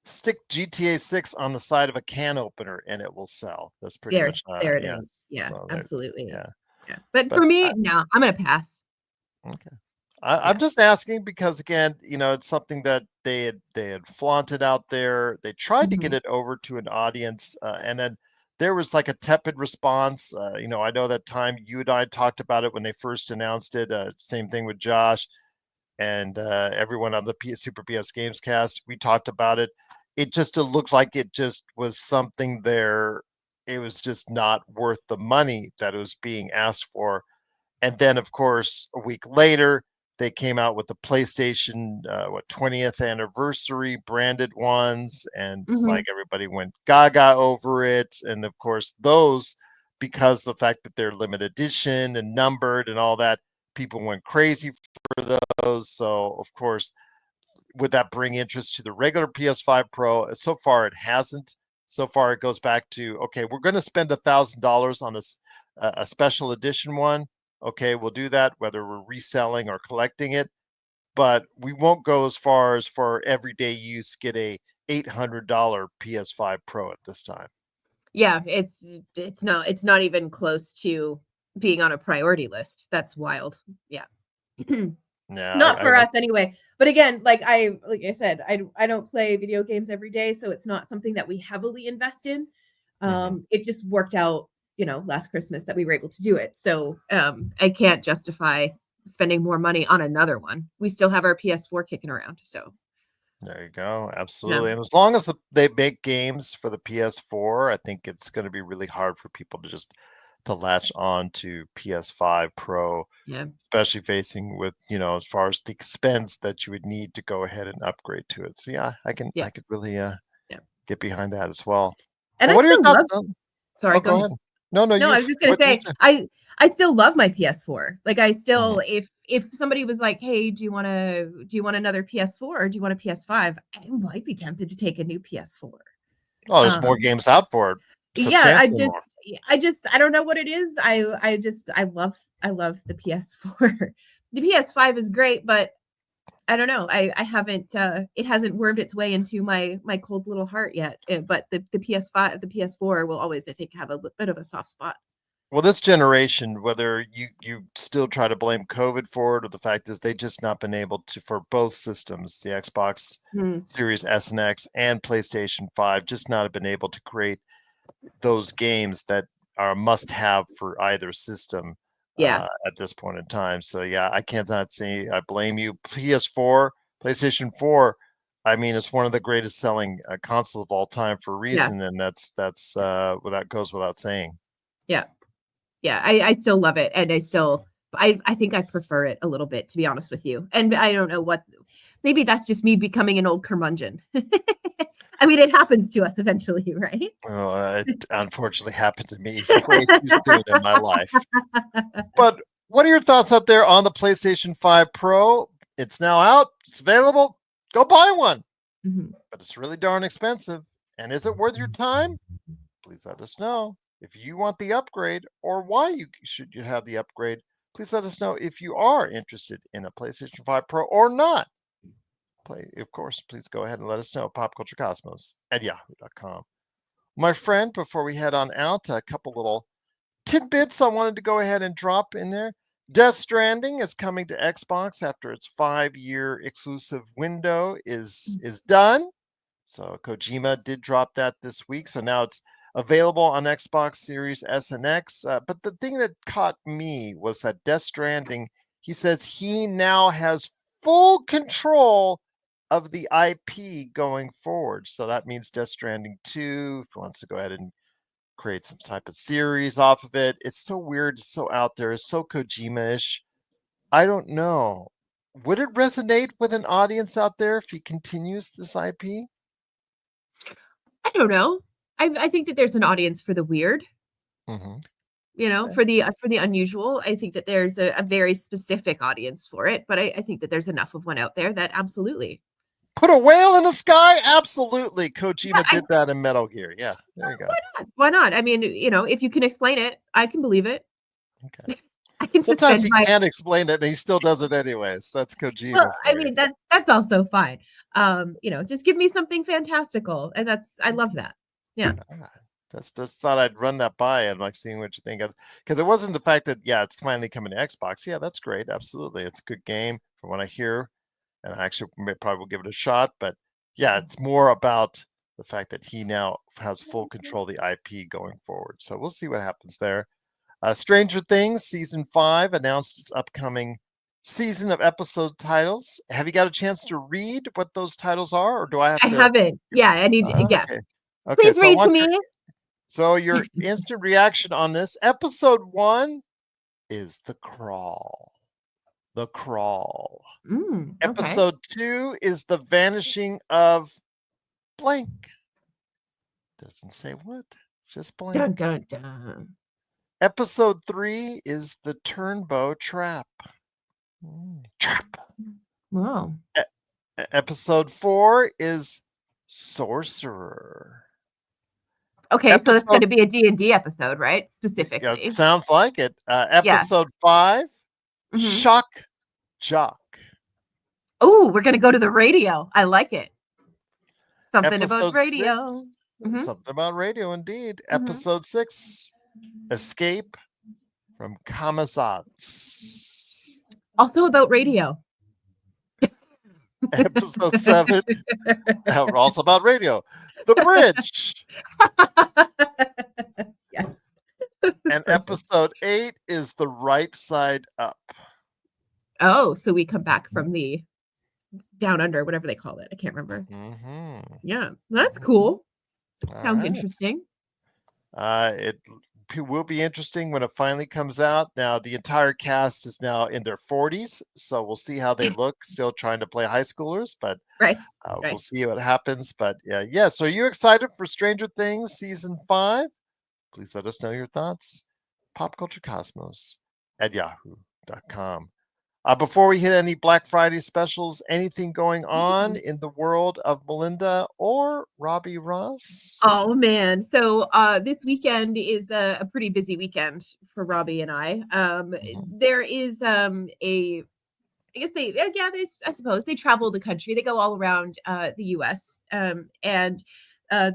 Stick GTA 6 on the side of a can opener, and it will sell. That's pretty much there. It is. Yeah, so absolutely. Yeah. But for me, no, I'm gonna pass. Okay. I'm just asking because, again, it's something that they had flaunted out there. They tried to get it over to an audience, and then there was like a tepid response. I know that time you and I talked about it when they first announced it. Same thing with Josh and everyone on the Super PS Games cast. We talked about it. It just looked like it just was something there. It was just not worth the money that was being asked for. And then, of course, a week later, they came out with the PlayStation 20th anniversary branded ones, and it's like everybody went gaga over it. And of course, those, because the fact that they're limited edition and numbered and all that, people went crazy for those. So, of course, would that bring interest to the regular PS5 Pro? So far, it hasn't. So far, it goes back to, okay, we're going to spend $1,000 on this a special edition one. Okay, we'll do that, whether we're reselling or collecting it, but we won't go as far as for everyday use, get a $800 PS5 Pro at this time. Yeah, it's not even close to being on a priority list. That's wild. Yeah. Not for us anyway. But again, like I said, I don't play video games every day, so it's not something that we heavily invest in. It just worked out, last Christmas that we were able to do it. So I can't justify spending more money on another one. We still have our PS4 kicking around. So there you go. Absolutely. And as long as they make games for the PS4, I think it's going to be really hard for people to latch on to PS5 Pro, especially facing with, as far as the expense that you would need to go ahead and upgrade to it. So yeah, I could really get behind that as well. And what are your thoughts? Sorry, go ahead. No, I was just gonna say, I still love my PS4. Like I still, if somebody was like, "Hey, do you want another PS4 or do you want a PS5?" I might be tempted to take a new PS4. Oh, there's more games out for it. Yeah, I don't know what it is. I love the PS4. The PS5 is great, but I don't know. I haven't. It hasn't wormed its way into my cold little heart yet. But the PS5, the PS4 will always, I think, have a bit of a soft spot. Well, this generation, whether you still try to blame COVID for it, or the fact is they just not been able to, for both systems, the Xbox Series S and X and PlayStation 5, just not have been able to create those games that are a must-have for either system. At this point in time. So yeah, I cannot say I blame you. PlayStation 4, I mean, it's one of the greatest selling consoles of all time for a reason, and that's that goes without saying. Yeah, I still love it, and I think I prefer it a little bit, to be honest with you. And I don't know maybe that's just me becoming an old curmudgeon. I mean, it happens to us eventually, right? Oh, it unfortunately happened to me way too soon in my life. But what are your thoughts out there on the PlayStation 5 Pro? It's now out. It's available. Go buy one. Mhm. But it's really darn expensive. And is it worth your time? Please let us know. If you want the upgrade or why you have the upgrade, please let us know if you are interested in a PlayStation 5 Pro or not. Of course, please go ahead and let us know. popculturecosmos@yahoo.com. My friend, before we head on out, a couple little tidbits I wanted to go ahead and drop in there. Death Stranding is coming to Xbox after its 5-year exclusive window is done. So Kojima did drop that this week. So now it's available on Xbox Series S and X. But the thing that caught me was that Death Stranding, he says he now has full control of the IP going forward. So that means Death Stranding 2, if he wants to go ahead and create some type of series off of it. It's so weird, it's so out there, it's so Kojima-ish. I don't know. Would it resonate with an audience out there if he continues this IP? I don't know. I think that there's an audience for the weird, Mm-hmm. for the unusual. I think that there's a very specific audience for it, but I think that there's enough of one out there that absolutely. Put a whale in the sky? Absolutely. Kojima Yeah, did that in Metal Gear. Yeah, there you go. Why not? Why not? I mean, if you can explain it, I can believe it. Okay. I can Sometimes suspend he my. can't explain it and he still does it anyways. That's Kojima Well, for I you. mean that's also fine. Just give me something fantastical, and I love that. Yeah. All right. Just thought I'd run that by and like seeing what you think of, because it wasn't the fact that it's finally coming to Xbox. Yeah, that's great. Absolutely, it's a good game from what I hear, and I actually probably will give it a shot. But yeah, it's more about the fact that he now has full control of the IP going forward. So we'll see what happens there. Stranger Things season 5 announced its upcoming season of episode titles. Have you got a chance to read what those titles are, or do I have I to? haven't. Yeah, I need. Yeah. Okay. Okay, Please so I read to want me. your instant reaction on this. Episode 1 is The Crawl. The Crawl. Okay. Episode 2 is The Vanishing of blank. Doesn't say what, just blank. Dun dun dun. Episode 3 is The Turnbow Trap. Trap. Wow. Episode 4 is Sorcerer. Okay, so it's Episode, going to be a D&D episode, right? Specifically. sounds like it. Yeah. Episode 5, Mhm. Shock Jock. Oh, we're going to go to the radio. I like it. Something about Episode radio. 6, something about radio, indeed. Episode 6, Escape from Kamazats. Also about radio. Episode 7, also about radio. The Bridge. Yes. And episode 8 is The Right Side Up. Oh, so we come back from the down under, whatever they call it. I can't remember. Mm-hmm. Yeah, that's cool. Sounds All right. interesting. It will be interesting when it finally comes out. Now, the entire cast is now in their 40s, so we'll see how they look, still trying to play high schoolers, but Right. we'll see what happens. But yeah, so are you excited for Stranger Things Season 5? Please let us know your thoughts. popculturecosmos@yahoo.com. Before we hit any Black Friday specials, anything going on in the world of Melinda or Robbie Ross? Oh man. So this weekend is a pretty busy weekend for Robbie and I. There is I guess I suppose they travel the country. They go all around the US. And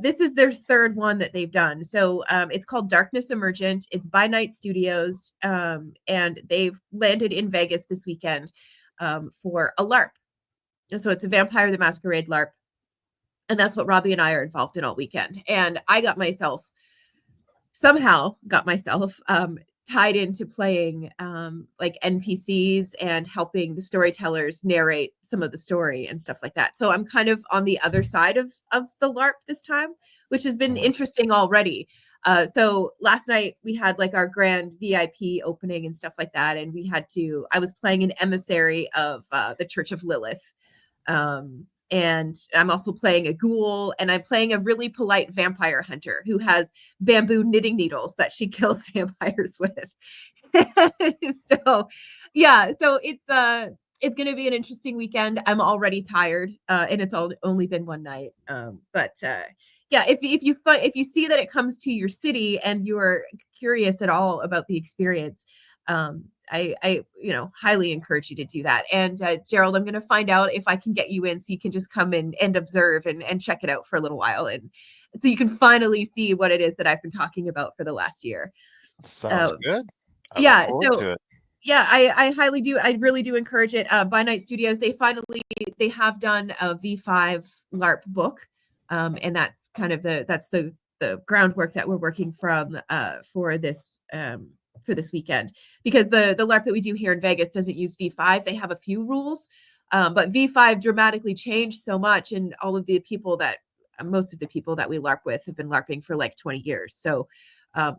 this is their third one that they've done. So it's called Darkness Emergent. It's by Night Studios. And they've landed in Vegas this weekend for a LARP. And so it's a Vampire the Masquerade LARP. And that's what Robbie and I are involved in all weekend. And I somehow got myself tied into playing like NPCs and helping the storytellers narrate some of the story and stuff like that. So I'm kind of on the other side of the LARP this time, which has been interesting already. So last night we had like our grand VIP opening and stuff like that. And I was playing an emissary of the Church of Lilith. And I'm also playing a ghoul, and I'm playing a really polite vampire hunter who has bamboo knitting needles that she kills vampires with. So yeah, so it's going to be an interesting weekend. I'm already tired, and it's only been one night. But yeah, if you see that it comes to your city and you're curious at all about the experience, I highly encourage you to do that. And Gerald, I'm going to find out if I can get you in so you can just come in and observe and check it out for a little while, and so you can finally see what it is that I've been talking about for the last year. Sounds good. I look Yeah, forward so to it. yeah, I highly do. I really do encourage it. By Night Studios, they have done a V5 LARP book, and that's kind of the groundwork that we're working from for this weekend, because the LARP that we do here in Vegas doesn't use V5. They have a few rules, but V5 dramatically changed so much, and most of the people that we LARP with have been LARPing for like 20 years. So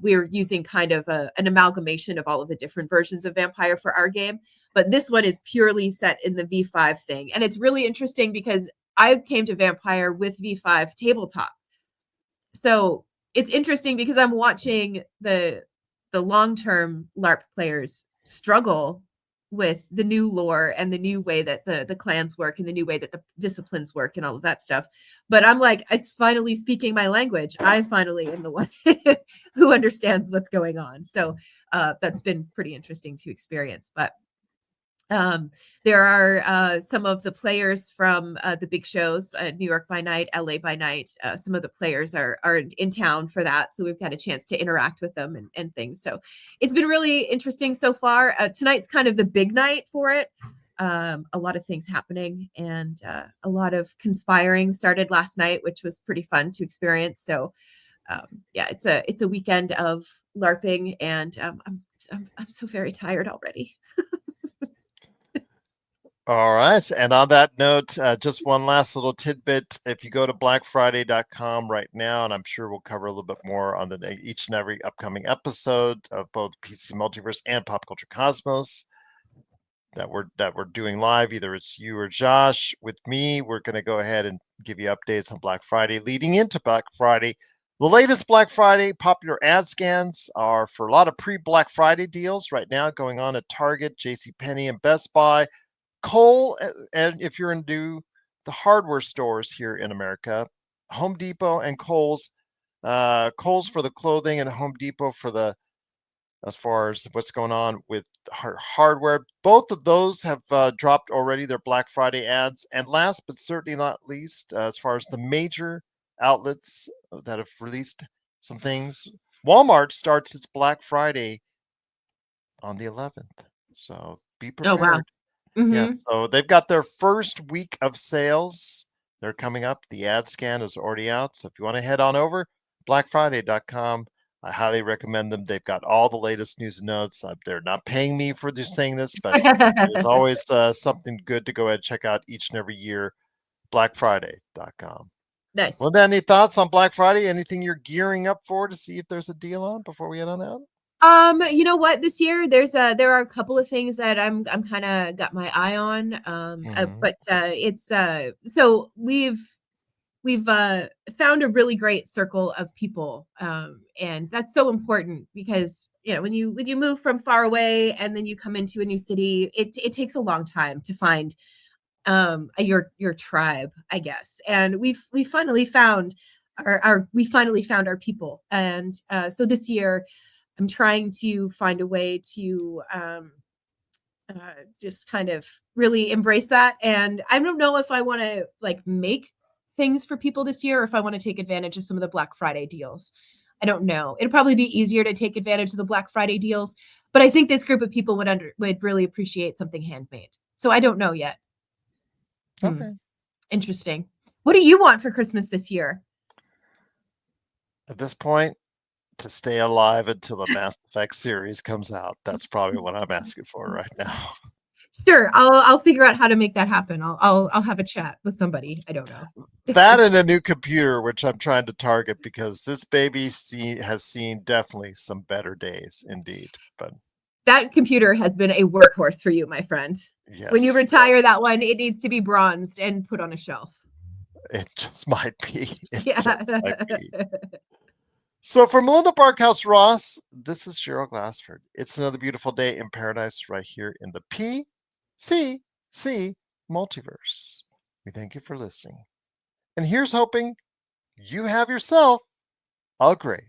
we're using kind of an amalgamation of all of the different versions of Vampire for our game. But this one is purely set in the V5 thing. And it's really interesting because I came to Vampire with V5 tabletop. So it's interesting because I'm watching the long-term LARP players struggle with the new lore and the new way that the clans work and the new way that the disciplines work and all of that stuff. But I'm like, it's finally speaking my language. I finally am the one who understands what's going on. So that's been pretty interesting to experience. But there are some of the players from the big shows, New York by Night, LA by Night. Some of the players are in town for that, so we've got a chance to interact with them and things. So it's been really interesting so far. Tonight's kind of the big night for it. A lot of things happening, and a lot of conspiring started last night, which was pretty fun to experience. So yeah, it's a weekend of LARPing, and I'm so very tired already. All right. And on that note, just one last little tidbit. If you go to blackfriday.com right now, and I'm sure we'll cover a little bit more on each and every upcoming episode of both PC Multiverse and Pop Culture Cosmos that we're doing live, either it's you or Josh. With me, we're going to go ahead and give you updates on Black Friday leading into Black Friday. The latest Black Friday popular ad scans are for a lot of pre-Black Friday deals right now going on at Target, JCPenney, and Best Buy. Cole, and if you're into the hardware stores here in America, Home Depot and Kohl's, Kohl's for the clothing and Home Depot for as far as what's going on with hardware. Both of those have dropped already their Black Friday ads. And last but certainly not least, as far as the major outlets that have released some things, Walmart starts its Black Friday on the 11th. So be prepared. Oh, wow. Mm-hmm. Yeah, so they've got their first week of sales. They're coming up. The ad scan is already out. So if you want to head on over, blackfriday.com, I highly recommend them. They've got all the latest news and notes. They're not paying me for just saying this, but there's always something good to go ahead and check out each and every year. Blackfriday.com. Nice. Well, then, any thoughts on Black Friday? Anything you're gearing up for to see if there's a deal on before we head on out? You know what? This year there are a couple of things that I'm kind of got my eye on. But it's so we've found a really great circle of people, and that's so important because when you move from far away and then you come into a new city, it takes a long time to find your tribe, I guess. And we finally found our people, and so this year I'm trying to find a way to just kind of really embrace that. And I don't know if I want to like make things for people this year or if I want to take advantage of some of the Black Friday deals. I don't know. It'd probably be easier to take advantage of the Black Friday deals, but I think this group of people would really appreciate something handmade. So I don't know yet. Okay. Interesting. What do you want for Christmas this year? At this point, to stay alive until the Mass Effect series comes out. That's probably what I'm asking for right now. Sure, I'll figure out how to make that happen. I'll have a chat with somebody. I don't know. That and a new computer, which I'm trying to target because this baby has seen definitely some better days, indeed. But that computer has been a workhorse for you, my friend. Yes. When you retire that one, it needs to be bronzed and put on a shelf. It just might be. It Yeah. just might be. So for Melinda Barkhouse Ross, this is Gerald Glassford. It's another beautiful day in paradise right here in the PCC Multiverse. We thank you for listening. And here's hoping you have yourself a great